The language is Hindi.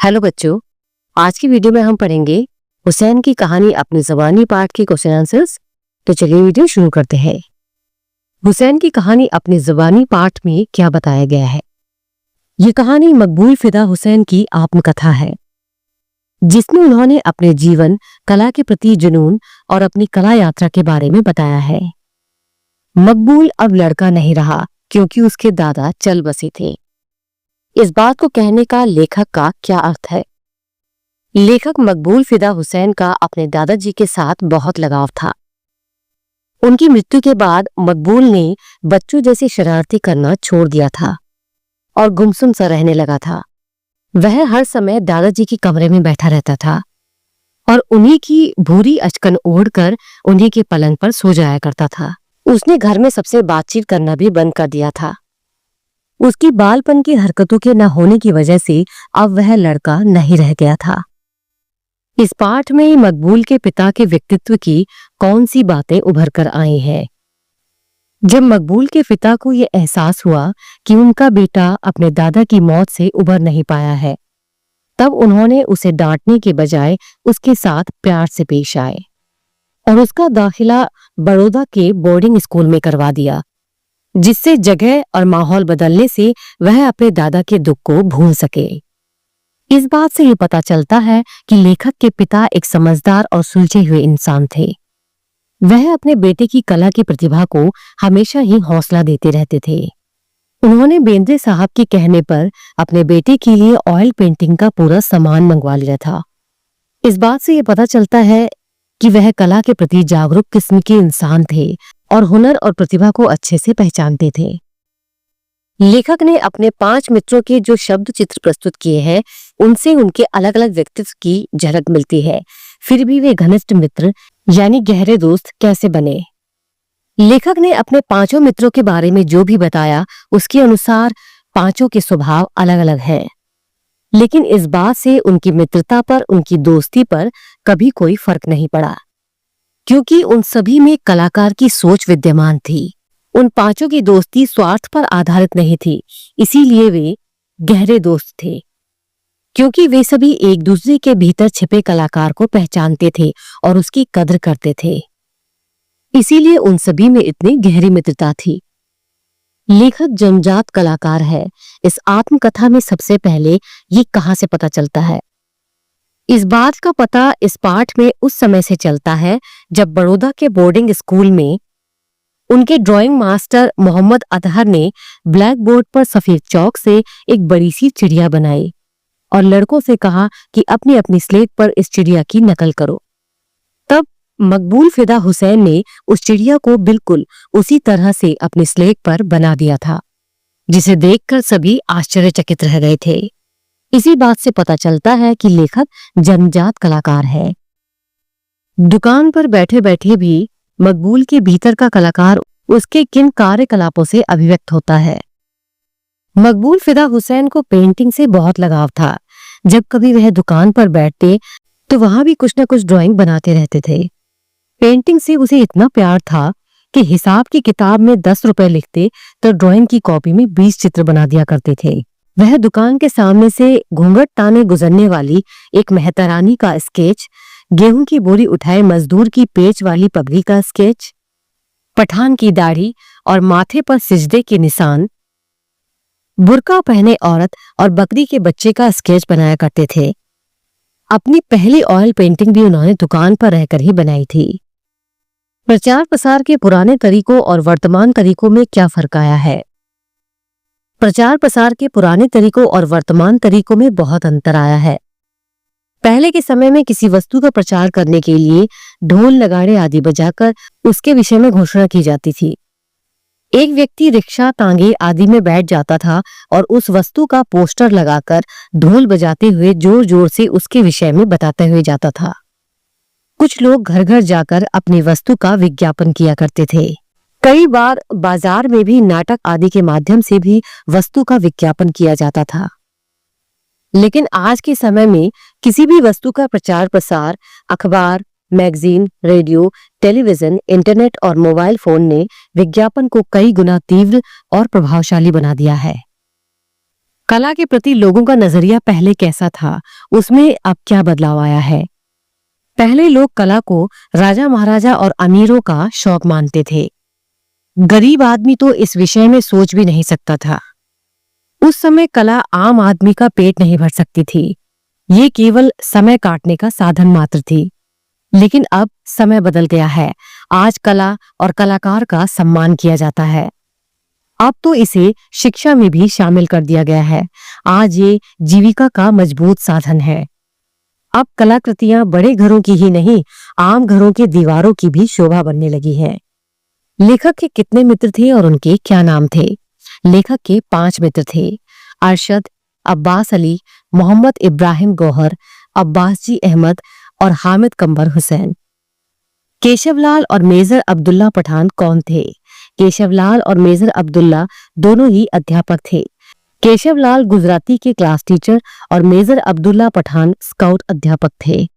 हेलो बच्चों, आज की वीडियो में हम पढ़ेंगे हुसैन की कहानी अपनी ज़बानी पाठ के क्वेश्चन आंसर्स। तो चलिए वीडियो शुरू करते हैं। हुसैन की कहानी अपनी ज़बानी पाठ में क्या बताया गया है। ये कहानी मकबूल फिदा हुसैन की आत्मकथा है, जिसमें उन्होंने अपने जीवन, कला के प्रति जुनून और अपनी कला यात्रा के बारे में बताया है। मकबूल अब लड़का नहीं रहा क्योंकि उसके दादा चल बसे थे। इस बात को कहने का लेखक का क्या अर्थ है? लेखक मकबूल फिदा हुसैन का अपने दादाजी के साथ बहुत लगाव था। उनकी मृत्यु के बाद मकबूल ने बच्चों जैसी शरारती करना छोड़ दिया था और गुमसुम सा रहने लगा था। वह हर समय दादाजी के कमरे में बैठा रहता था और उन्हीं की भूरी अचकन ओढ़कर उन्हीं के पलंग पर सो जाया करता था। उसने घर में सबसे बातचीत करना भी बंद कर दिया था। उसकी बालपन की हरकतों के न होने की वजह से अब वह लड़का नहीं रह गया था। इस पाठ में मकबूल के पिता के व्यक्तित्व की कौन सी बातें उभर कर आई हैं? जब मकबूल के पिता को यह एहसास हुआ कि उनका बेटा अपने दादा की मौत से उभर नहीं पाया है, तब उन्होंने उसे डांटने के बजाय उसके साथ प्यार से पेश आए और उसका दाखिला बड़ौदा के बोर्डिंग स्कूल में करवा दिया, जिससे जगह और माहौल बदलने से वह अपने दादा के दुख को भूल सके। इस बात से ये पता चलता है कि लेखक के पिता एक समझदार और सुलझे हुए इंसान थे। वह अपने बेटे की कला की प्रतिभा को हमेशा ही हौसला देते रहते थे। उन्होंने बेंद्रे साहब के कहने पर अपने बेटे के लिए ऑयल पेंटिंग का पूरा सामान मंगवा लिया था। इस बात से ये पता चलता है कि वह कला के प्रति जागरूक किस्म के इंसान थे और हुनर और प्रतिभा को अच्छे से पहचानते थे। लेखक ने अपने 5 मित्रों के जो शब्द चित्र प्रस्तुत किए हैं, उनसे उनके अलग अलग व्यक्तित्व की झलक मिलती है। फिर भी वे घनिष्ठ मित्र यानी गहरे दोस्त कैसे बने? लेखक ने अपने 5 मित्रों के बारे में जो भी बताया, उसके अनुसार 5 के स्वभाव अलग अलग हैं, लेकिन इस बात से उनकी मित्रता पर, उनकी दोस्ती पर कभी कोई फर्क नहीं पड़ा, क्योंकि उन सभी में कलाकार की सोच विद्यमान थी। उन 5 की दोस्ती स्वार्थ पर आधारित नहीं थी, इसीलिए वे गहरे दोस्त थे, क्योंकि वे सभी एक दूसरे के भीतर छिपे कलाकार को पहचानते थे और उसकी कद्र करते थे। इसीलिए उन सभी में इतनी गहरी मित्रता थी। लेखक जन्मजात कलाकार है। इस आत्मकथा में सबसे पहले ये कहां से पता चलता है? इस बात का पता इस पाठ में उस समय से चलता है जब बड़ौदा के बोर्डिंग स्कूल में उनके ड्राइंग मास्टर मोहम्मद अतहर ने ब्लैक बोर्ड पर सफेद चौक से एक बड़ी सी चिड़िया बनाई और लड़कों से कहा कि अपनी अपनी स्लेट पर इस चिड़िया की नकल करो। तब मकबूल फिदा हुसैन ने उस चिड़िया को बिल्कुल उसी तरह से अपनी स्लेट पर बना दिया था, जिसे देखकर सभी आश्चर्यचकित रह गए थे। इसी बात से पता चलता है कि लेखक जन्मजात कलाकार है। दुकान पर बैठे बैठे भी मकबूल के भीतर का कलाकार उसके किन कार्यकलापों से अभिव्यक्त होता है। मकबूल फिदा हुसैन को पेंटिंग से बहुत लगाव था। जब कभी वह दुकान पर बैठते तो वहां भी कुछ न कुछ ड्राइंग बनाते रहते थे। पेंटिंग से उसे इतना प्यार था कि हिसाब की किताब में 10 रुपए लिखते तो ड्राइंग की कॉपी में 20 चित्र बना दिया करते थे। वह दुकान के सामने से घूंघट ताने गुजरने वाली एक मेहतरानी का स्केच, गेहूं की बोरी उठाए मजदूर की पेच वाली पगड़ी का स्केच, पठान की दाढ़ी और माथे पर सिजदे के निशान, बुर्का पहने औरत और बकरी के बच्चे का स्केच बनाया करते थे। अपनी पहली ऑयल पेंटिंग भी उन्होंने दुकान पर रहकर ही बनाई थी। प्रचार प्रसार के पुराने तरीकों और वर्तमान तरीकों में क्या फर्क आया है? प्रचार प्रसार के पुराने तरीकों और वर्तमान तरीकों में बहुत अंतर आया है। पहले के समय में किसी वस्तु का प्रचार करने के लिए ढोल नगाड़े आदि बजाकर उसके विषय में घोषणा की जाती थी। एक व्यक्ति रिक्शा, तांगे आदि में बैठ जाता था और उस वस्तु का पोस्टर लगाकर ढोल बजाते हुए जोर जोर से उसके विषय में बताते हुए जाता था। कुछ लोग घर घर जाकर अपनी वस्तु का विज्ञापन किया करते थे। कई बार बाजार में भी नाटक आदि के माध्यम से भी वस्तु का विज्ञापन किया जाता था। लेकिन आज के समय में किसी भी वस्तु का प्रचार प्रसार अखबार, मैगजीन, रेडियो, टेलीविजन, इंटरनेट और मोबाइल फोन ने विज्ञापन को कई गुना तीव्र और प्रभावशाली बना दिया है। कला के प्रति लोगों का नजरिया पहले कैसा था, उसमें अब क्या बदलाव आया है। पहले लोग कला को राजा महाराजा और अमीरों का शौक मानते थे। गरीब आदमी तो इस विषय में सोच भी नहीं सकता था। उस समय कला आम आदमी का पेट नहीं भर सकती थी, ये केवल समय काटने का साधन मात्र थी। लेकिन अब समय बदल गया है। आज कला और कलाकार का सम्मान किया जाता है। अब तो इसे शिक्षा में भी शामिल कर दिया गया है। आज ये जीविका का मजबूत साधन है। अब कलाकृतियां बड़े घरों की ही नहीं, आम घरों के दीवारों की भी शोभा बनने लगी है। लेखक के कितने मित्र थे और उनके क्या नाम थे? लेखक के 5 मित्र थे। अरशद, अब्बास अली, मोहम्मद इब्राहिम गौहर, अब्बास जी अहमद और हामिद कंबर हुसैन। केशवलाल और मेजर अब्दुल्ला पठान कौन थे? केशवलाल और मेजर अब्दुल्ला दोनों ही अध्यापक थे। केशवलाल गुजराती के क्लास टीचर और मेजर अब्दुल्ला पठान स्काउट अध्यापक थे।